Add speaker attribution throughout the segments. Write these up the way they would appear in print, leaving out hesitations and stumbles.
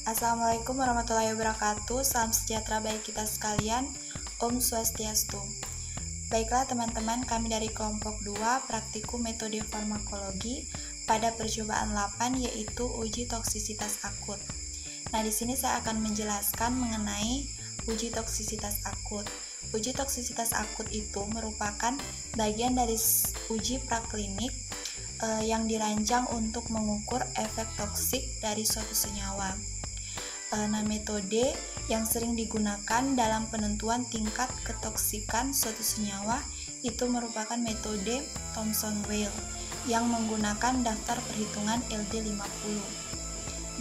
Speaker 1: Assalamualaikum warahmatullahi wabarakatuh. Salam sejahtera bagi kita sekalian. Om Swastiastu. Baiklah teman-teman, kami dari kelompok 2 praktikum metode farmakologi pada percobaan 8 yaitu uji toksisitas akut. Nah, di sini saya akan menjelaskan mengenai uji toksisitas akut. Uji toksisitas akut itu merupakan bagian dari uji praklinik yang dirancang untuk mengukur efek toksik dari suatu senyawa. Nah, metode yang sering digunakan dalam penentuan tingkat ketoksikan suatu senyawa itu merupakan metode Thomson-Weil yang menggunakan daftar perhitungan LD50.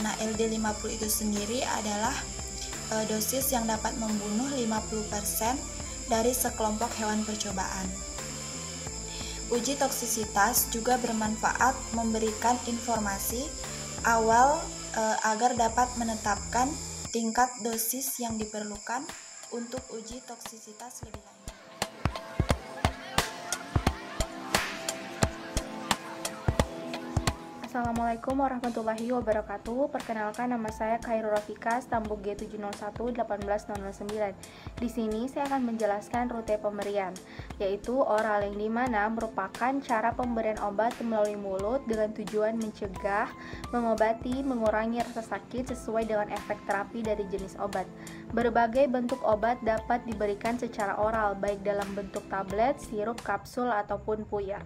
Speaker 1: Nah, LD50 itu sendiri adalah dosis yang dapat membunuh 50% dari sekelompok hewan percobaan. Uji toksisitas juga bermanfaat memberikan informasi awal agar dapat menetapkan tingkat dosis yang diperlukan untuk uji toksisitas lebih lanjut.
Speaker 2: Assalamualaikum warahmatullahi wabarakatuh. Perkenalkan, nama saya Khairul Rafika, stambuk G701-18009. Di sini saya akan menjelaskan rute pemberian, yaitu oral, yang dimana merupakan cara pemberian obat melalui mulut dengan tujuan mencegah, mengobati, mengurangi rasa sakit sesuai dengan efek terapi dari jenis obat. Berbagai bentuk obat dapat diberikan secara oral, baik dalam bentuk tablet, sirup, kapsul, ataupun puyer.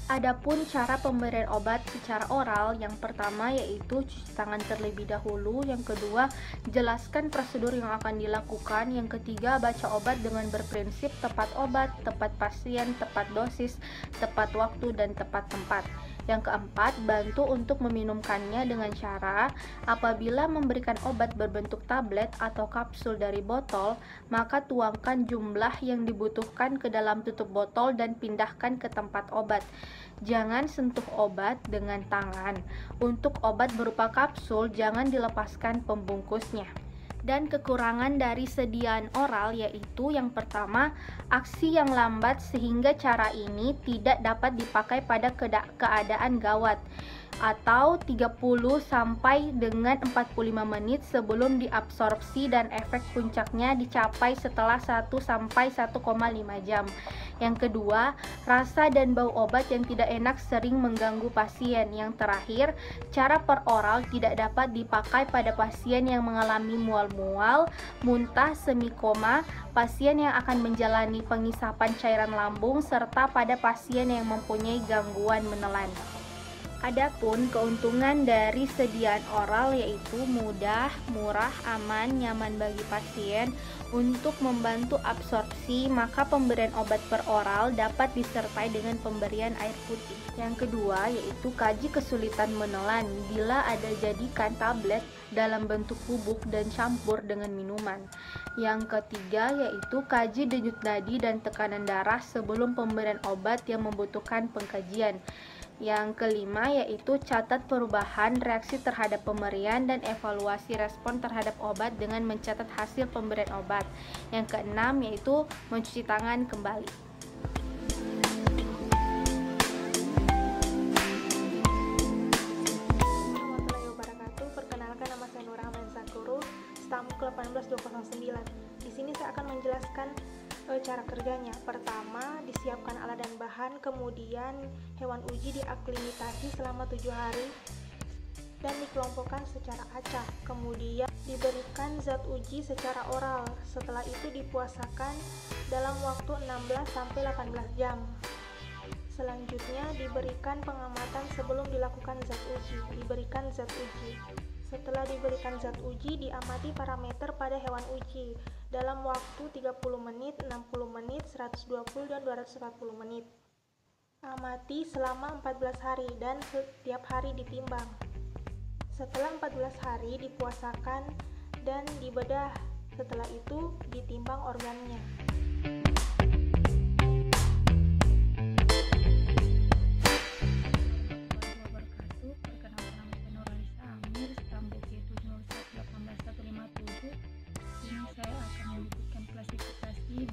Speaker 2: Adapun cara pemberian obat secara oral, yang pertama yaitu cuci tangan terlebih dahulu, yang kedua jelaskan prosedur yang akan dilakukan, yang ketiga baca obat dengan berprinsip tepat obat, tepat pasien, tepat dosis, tepat waktu, dan tepat tempat. Yang keempat, bantu untuk meminumkannya dengan cara apabila memberikan obat berbentuk tablet atau kapsul dari botol, maka tuangkan jumlah yang dibutuhkan ke dalam tutup botol dan pindahkan ke tempat obat. Jangan sentuh obat dengan tangan. Untuk obat berupa kapsul, jangan dilepaskan pembungkusnya. Dan kekurangan dari sediaan oral yaitu yang pertama, aksi yang lambat sehingga cara ini tidak dapat dipakai pada keadaan gawat, atau 30 sampai dengan 45 menit sebelum diabsorpsi dan efek puncaknya dicapai setelah 1 sampai 1,5 jam. Yang kedua, rasa dan bau obat yang tidak enak sering mengganggu pasien. Yang terakhir, cara peroral tidak dapat dipakai pada pasien yang mengalami mual-mual, muntah, semi koma, pasien yang akan menjalani pengisapan cairan lambung, serta pada pasien yang mempunyai gangguan menelan. Adapun keuntungan dari sediaan oral yaitu mudah, murah, aman, nyaman bagi pasien untuk membantu absorpsi, maka pemberian obat per oral dapat disertai dengan pemberian air putih. Yang kedua yaitu kaji kesulitan menelan bila ada jadikan tablet dalam bentuk bubuk dan campur dengan minuman. Yang ketiga yaitu kaji denyut nadi dan tekanan darah sebelum pemberian obat yang membutuhkan pengkajian. Yang kelima yaitu catat perubahan reaksi terhadap pemberian dan evaluasi respon terhadap obat dengan mencatat hasil pemberian obat. Yang keenam yaitu mencuci tangan kembali. Assalamualaikum wabarakatuh. Perkenalkan, nama saya Nur Rahman Sakuru, stambuk 18209. Di sini saya akan menjelaskan cara kerjanya. Pertama, disiapkan alat dan bahan, kemudian hewan uji diaklimatasi selama 7 hari dan dikelompokkan secara acak. Kemudian diberikan zat uji secara oral. Setelah itu dipuasakan dalam waktu 16-18 jam. Selanjutnya diberikan pengamatan sebelum dilakukan zat uji. Setelah diberikan zat uji, diamati parameter pada hewan uji dalam waktu 30 menit, 60 menit, 120 dan 240 menit. Amati selama 14 hari dan setiap hari ditimbang. Setelah 14 hari dipuasakan dan dibedah. Setelah itu ditimbang organnya.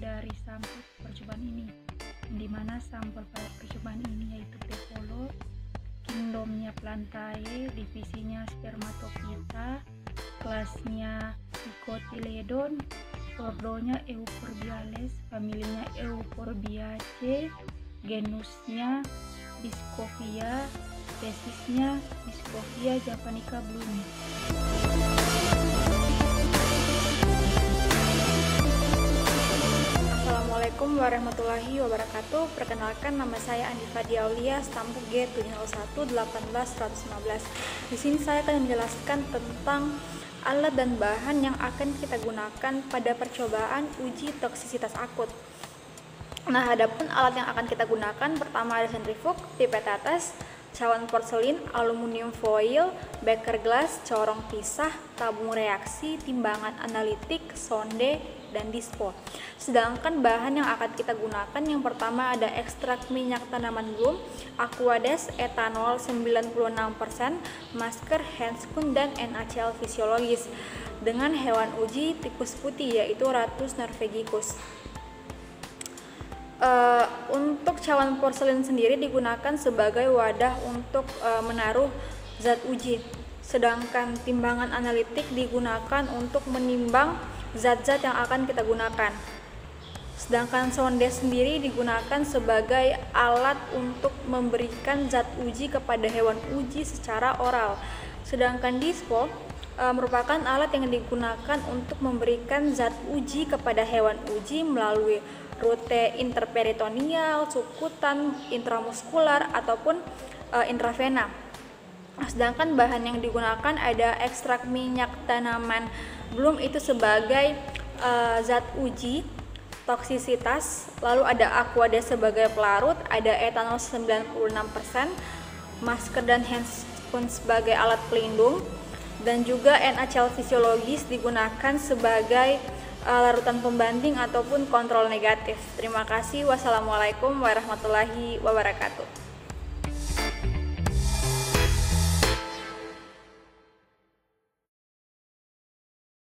Speaker 3: Dari sampel percobaan ini, di mana sampel percobaan ini yaitu T. kingdomnya Plantae, divisinya Spermatophyta, kelasnya Dicotyledon, ordonya Euphorbiales, familinya Euphorbiaceae, genusnya Biscovia, spesiesnya Biscovia japonica Blumi.
Speaker 4: Assalamualaikum warahmatullahi wabarakatuh. Perkenalkan, nama saya Andi Fadia Aulia, Stampuk G 701-18115. Di sini saya akan menjelaskan tentang alat dan bahan yang akan kita gunakan pada percobaan uji toksisitas akut. Nah, adapun alat yang akan kita gunakan, pertama ada sentrifug, pipet tetes, cawan porselin, aluminium foil, beker gelas, corong pisah, tabung reaksi, timbangan analitik, sonde, dan dispo. Sedangkan bahan yang akan kita gunakan, yang pertama ada ekstrak minyak tanaman bloom, aquades, etanol 96%, masker, handscoon, dan NaCl fisiologis dengan hewan uji tikus putih yaitu Ratus norvegicus. Untuk cawan porselin sendiri digunakan sebagai wadah untuk menaruh zat uji, sedangkan timbangan analitik digunakan untuk menimbang zat-zat yang akan kita gunakan. Sedangkan sonde sendiri digunakan sebagai alat untuk memberikan zat uji kepada hewan uji secara oral. Sedangkan dispo merupakan alat yang digunakan untuk memberikan zat uji kepada hewan uji melalui rute interperitoneal, cukutan, intramuskular, ataupun intravena. Sedangkan bahan yang digunakan ada ekstrak minyak tanaman bloom itu sebagai zat uji toksisitas, lalu ada aquades sebagai pelarut, ada etanol 96%, masker dan handscoon sebagai alat pelindung, dan juga NaCl fisiologis digunakan sebagai larutan pembanding ataupun kontrol negatif. Terima kasih. Wassalamualaikum warahmatullahi wabarakatuh.